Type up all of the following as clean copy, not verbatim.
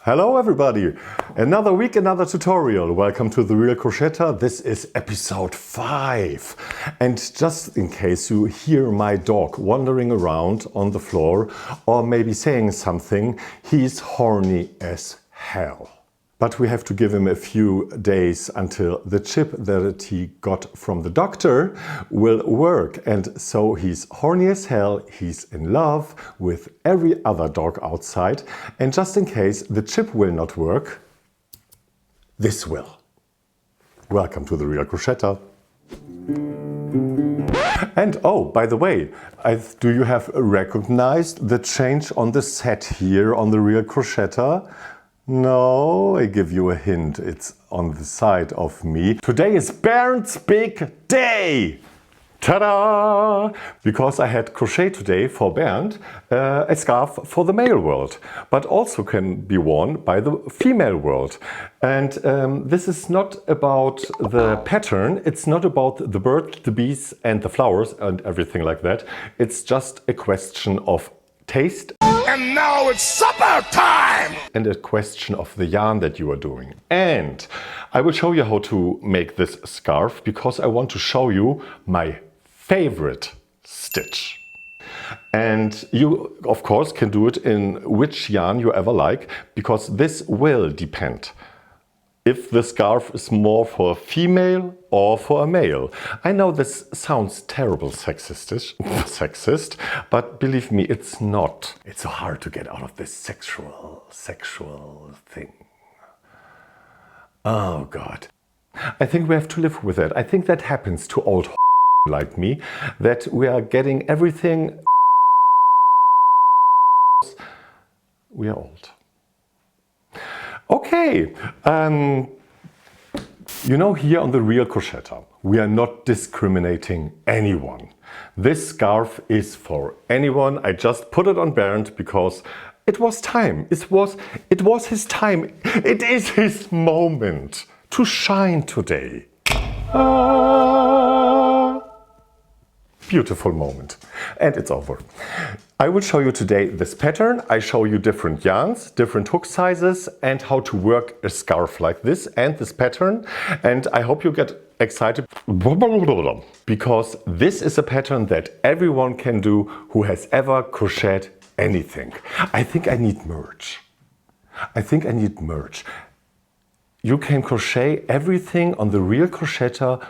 Hello everybody! Another week, another tutorial. Welcome to The Real Crochetter. This is episode 5. And just in case you hear my dog wandering around on the floor or maybe saying something, he's horny as hell. But we have to give him a few days until the chip that he got from the doctor will work. And so he's horny as hell, he's in love with every other dog outside. And just in case the chip will not work, this will. Welcome to The Real Crochetter. And oh, by the way, do you have recognized the change on the set here on The Real Crochetter? No, I give you a hint, it's on the side of me. Today is Bernd's big day! Ta-da! Because I had crochet today for Bernd a scarf for the male world, but also can be worn by the female world. And this is not about the pattern, it's not about the bird, the bees and the flowers and everything like that. It's just a question of taste. And now it's supper time! And a question of the yarn that you are doing. And I will show you how to make this scarf because I want to show you my favorite stitch. And you, of course, can do it in which yarn you ever like, because this will depend if the scarf is more for a female or for a male. I know this sounds terrible sexist, but believe me, it's not. It's so hard to get out of this sexual thing. Oh God. I think we have to live with it. I think that happens to old like me, that we are getting everything. We are old. Okay, you know, here on The Real Crochetter, we are not discriminating anyone. This scarf is for anyone. I just put it on Bernd because it was time. It was his time. It is his moment to shine today. Beautiful moment. And it's over. I will show you today this pattern. I show you different yarns, different hook sizes and how to work a scarf like this and this pattern. And I hope you get excited because this is a pattern that everyone can do who has ever crocheted anything. I think I need merch. You can crochet everything on The Real Crochetter,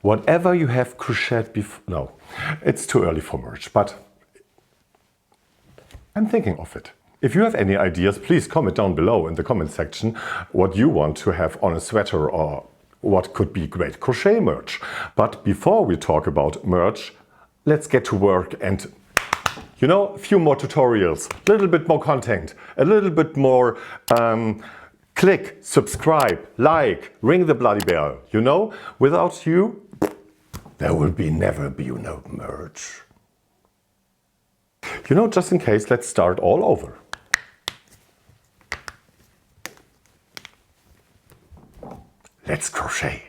whatever you have crocheted before. No, it's too early for merch, but I'm thinking of it. If you have any ideas, please comment down below in the comment section what you want to have on a sweater or what could be great crochet merch. But before we talk about merch, let's get to work and, you know, a few more tutorials, a little bit more content, a little bit more click, subscribe, like, ring the bloody bell, you know? Without you, there will never be no merch. You know, just in case, let's start all over. Let's crochet.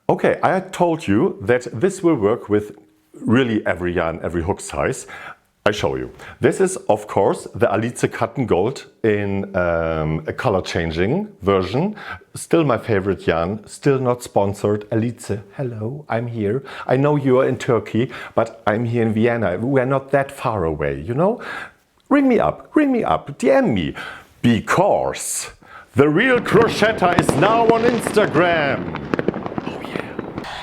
Okay, I told you that this will work with really every yarn, every hook size. I show you. This is, of course, the ALIZE Cotton Gold in a color changing version. Still my favorite yarn, still not sponsored. ALIZE, hello, I'm here. I know you are in Turkey, but I'm here in Vienna. We are not that far away, you know? Ring me up, DM me. Because The Real Crochetter is now on Instagram. Oh yeah.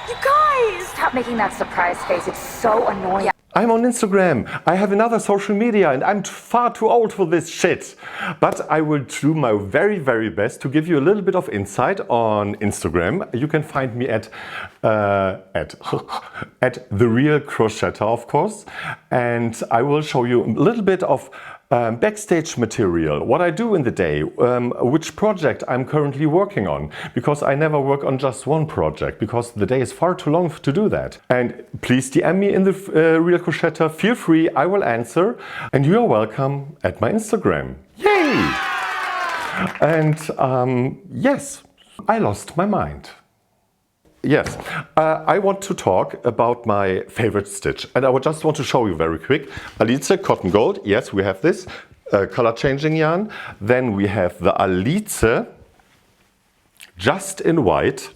You guys! Stop making that surprise face, it's so annoying. I'm on Instagram, I have another social media and I'm far too old for this shit. But I will do my very best to give you a little bit of insight on Instagram. You can find me at The Real Crochetter, of course. And I will show you a little bit of backstage material, what I do in the day, which project I'm currently working on, because I never work on just one project, because the day is far too long to do that. And please DM me in the Real Crochetter, feel free, I will answer, and you are welcome at my Instagram. Yay! And yes, I lost my mind. Yes, I want to talk about my favorite stitch, and I would just want to show you very quick. ALIZE Cotton Gold, yes, we have this color changing yarn. Then we have the ALIZE just in white.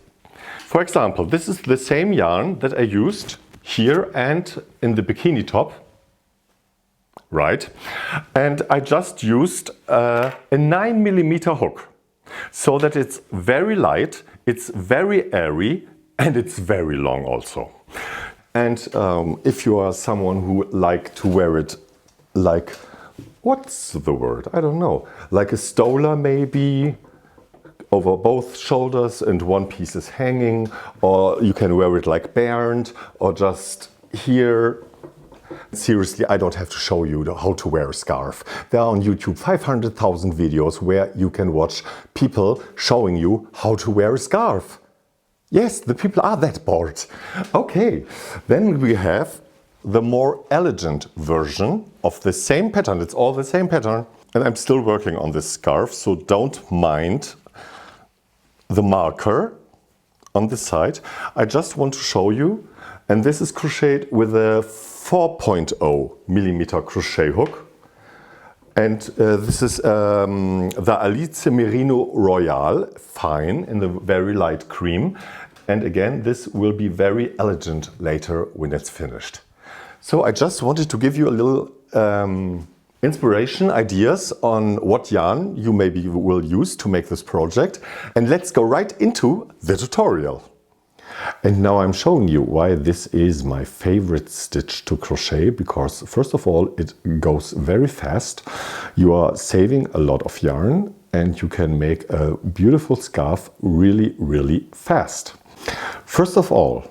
For example, this is the same yarn that I used here and in the bikini top, right? And I just used a 9mm hook, so that it's very light, it's very airy, and it's very long also. And if you are someone who like to wear it like, what's the word? I don't know. Like a stola maybe, over both shoulders and one piece is hanging, or you can wear it like Bernd, or just here. Seriously, I don't have to show you how to wear a scarf. There are on YouTube 500,000 videos where you can watch people showing you how to wear a scarf. Yes, the people are that bored. Okay, then we have the more elegant version of the same pattern. It's all the same pattern. And I'm still working on this scarf, so don't mind the marker on the side. I just want to show you, and this is crocheted with a 4.0mm crochet hook. And this is the ALIZE Merino Royale Fine in the very light cream. And again, this will be very elegant later when it's finished. So I just wanted to give you a little inspiration, ideas on what yarn you maybe will use to make this project. And let's go right into the tutorial. And now I'm showing you why this is my favorite stitch to crochet, because first of all, it goes very fast. You are saving a lot of yarn and you can make a beautiful scarf really, really fast. First of all,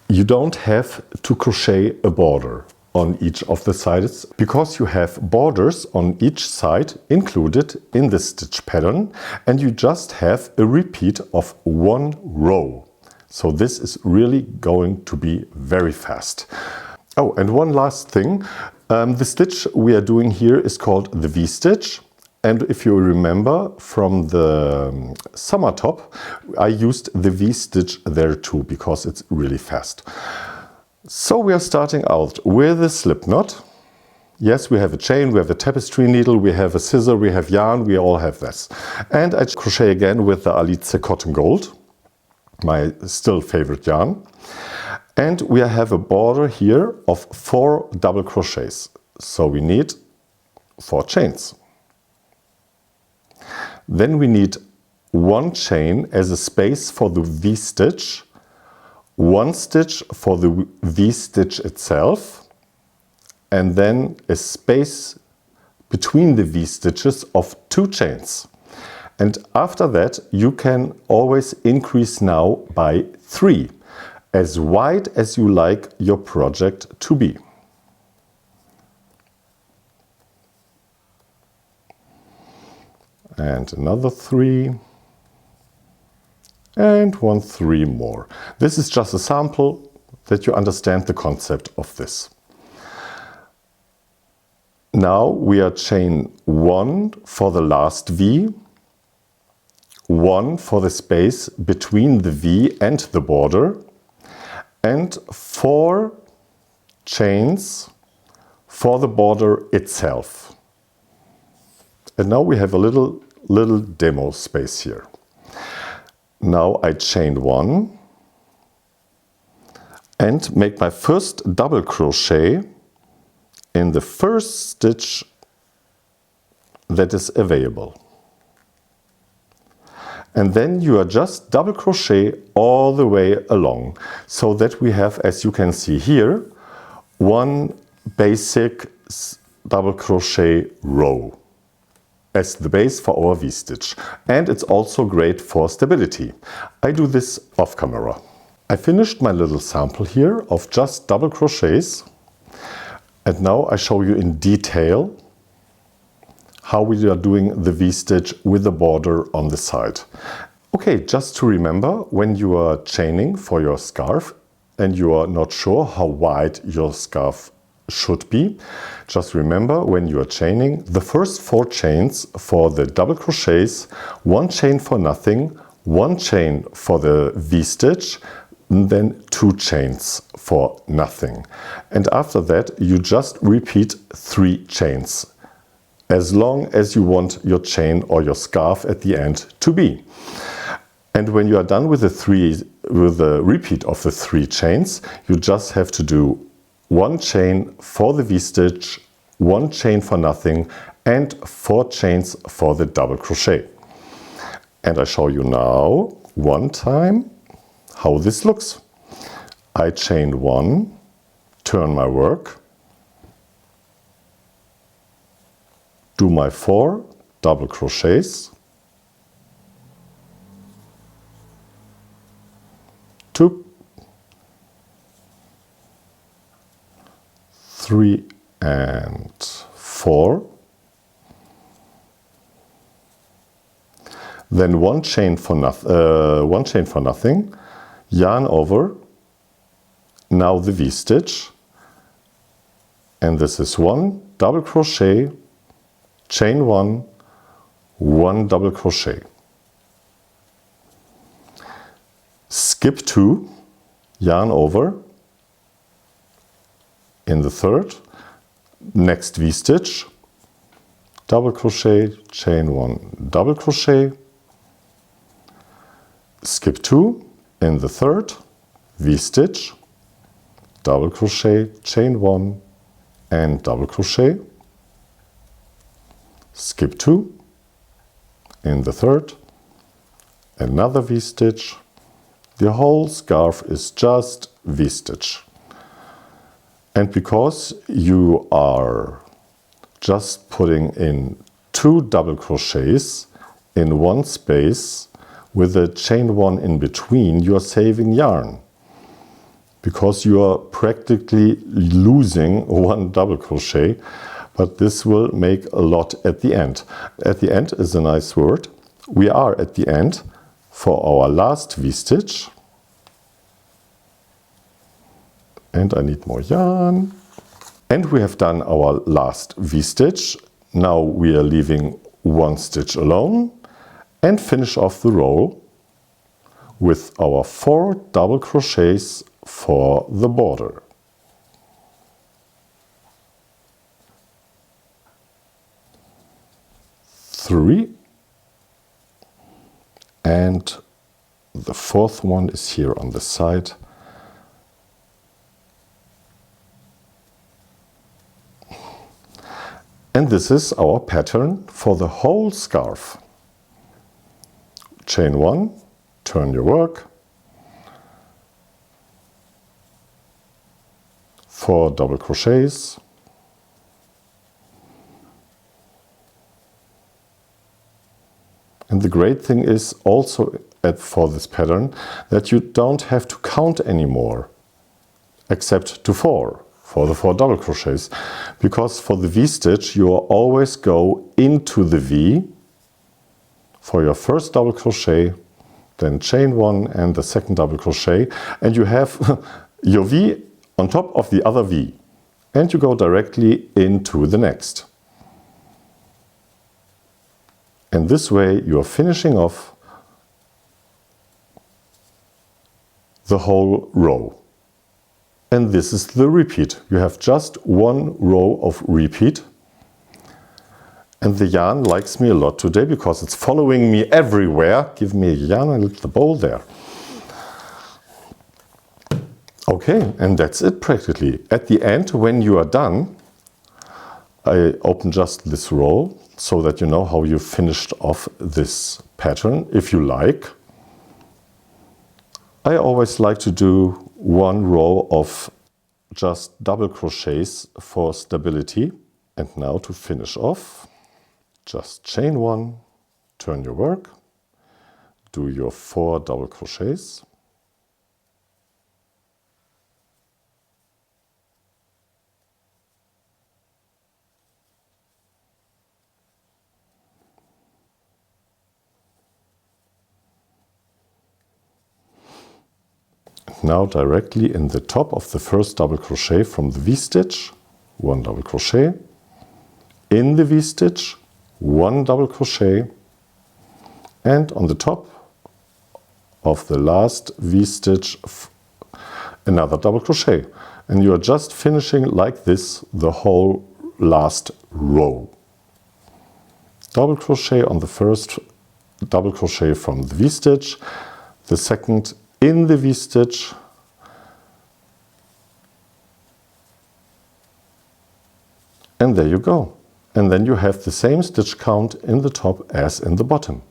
you don't have to crochet a border on each of the sides, because you have borders on each side included in the stitch pattern, and you just have a repeat of one row. So this is really going to be very fast. Oh, and one last thing. The stitch we are doing here is called the V-stitch. And if you remember from the summer top, I used the V-stitch there too, because it's really fast. So we are starting out with a slip knot. Yes, we have a chain, we have a tapestry needle, we have a scissor, we have yarn, we all have this. And I crochet again with the ALIZE Cotton Gold, my still favorite yarn. And we have a border here of 4 double crochets. So we need 4 chains. Then we need 1 chain as a space for the V-stitch, 1 stitch for the V-stitch itself, and then a space between the V-stitches of 2 chains. And after that, you can always increase now by 3, as wide as you like your project to be. And another 3. And 3 more. This is just a sample that you understand the concept of this. Now we are chain 1 for the last V, 1 for the space between the V and the border, and 4 chains for the border itself. And now we have a little demo space here. Now I chain 1 and make my first double crochet in the first stitch that is available. And then you are just double crochet all the way along, so that we have, as you can see here, 1 basic double crochet row as the base for our V-stitch. And it's also great for stability. I do this off camera. I finished my little sample here of just double crochets, and now I show you in detail how we are doing the V-stitch with the border on the side. Okay, just to remember, when you are chaining for your scarf and you are not sure how wide your scarf should be, just remember, when you are chaining, the first 4 chains for the double crochets, 1 chain for nothing, 1 chain for the V-stitch, then 2 chains for nothing. And after that you just repeat 3 chains, as long as you want your chain or your scarf at the end to be. And when you are done with the repeat of the 3 chains, you just have to do 1 chain for the V-stitch, 1 chain for nothing, and 4 chains for the double crochet. And I show you now one time how this looks. I chain 1, turn my work, do my 4 double crochets, 2, 3 and 4, then 1 chain for nothing, yarn over, now the V-stitch, and this is 1 double crochet, chain 1, 1 double crochet, skip 2, yarn over, in the 3rd, next V-stitch, double crochet, chain 1, double crochet, skip 2, in the 3rd, V-stitch, double crochet, chain 1 and double crochet, skip 2, in the 3rd, another V-stitch. The whole scarf is just V-stitch. And because you are just putting in 2 double crochets in one space with a chain 1 in between, you are saving yarn, because you are practically losing 1 double crochet, but this will make a lot at the end. At the end is a nice word. We are at the end for our last V-stitch, and I need more yarn. And we have done our last V-stitch. Now we are leaving 1 stitch alone and finish off the row with our 4 double crochets for the border. Three, and the 4th one is here on the side. And this is our pattern for the whole scarf. Chain 1, turn your work, 4 double crochets, and the great thing is also for this pattern that you don't have to count anymore, except to 4 for the 4 double crochets, because for the V-stitch you always go into the V for your first double crochet, then chain 1 and the 2nd double crochet, and you have your V on top of the other V, and you go directly into the next. And this way you are finishing off the whole row. And this is the repeat. You have just 1 row of repeat. And the yarn likes me a lot today because it's following me everywhere. Give me a yarn and the bowl there. Okay, and that's it practically. At the end, when you are done, I open just this row so that you know how you finished off this pattern, if you like. I always like to do 1 row of just double crochets for stability. And now to finish off, just chain 1, turn your work, do your 4 double crochets, now directly in the top of the first double crochet from the V-stitch, 1 double crochet, in the V-stitch, 1 double crochet, and on the top of the last V-stitch another double crochet, and you are just finishing like this the whole last row. Double crochet on the first, double crochet from the V-stitch, the second in the V-stitch, and there you go. And then you have the same stitch count in the top as in the bottom.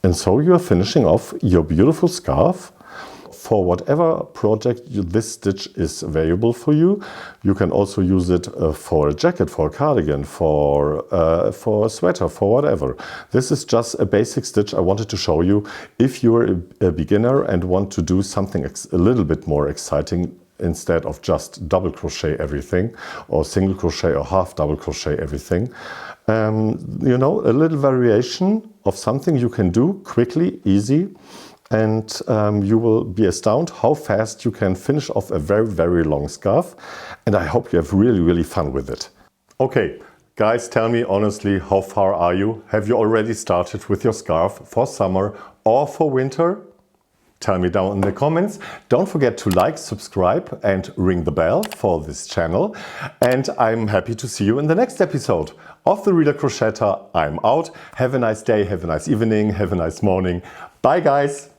And so you are finishing off your beautiful scarf. For whatever project this stitch is available for you. You can also use it for a jacket, for a cardigan, for a sweater, for whatever. This is just a basic stitch I wanted to show you. If you're a beginner and want to do something a little bit more exciting, instead of just double crochet everything, or single crochet or half double crochet everything, you know, a little variation of something you can do quickly, easy, and you will be astounded how fast you can finish off a very, very long scarf. And I hope you have really, really fun with it. Okay, guys, tell me honestly, how far are you? Have you already started with your scarf for summer or for winter? Tell me down in the comments. Don't forget to like, subscribe and ring the bell for this channel. And I'm happy to see you in the next episode of The Real Crochetter. I'm out. Have a nice day, have a nice evening, have a nice morning. Bye guys!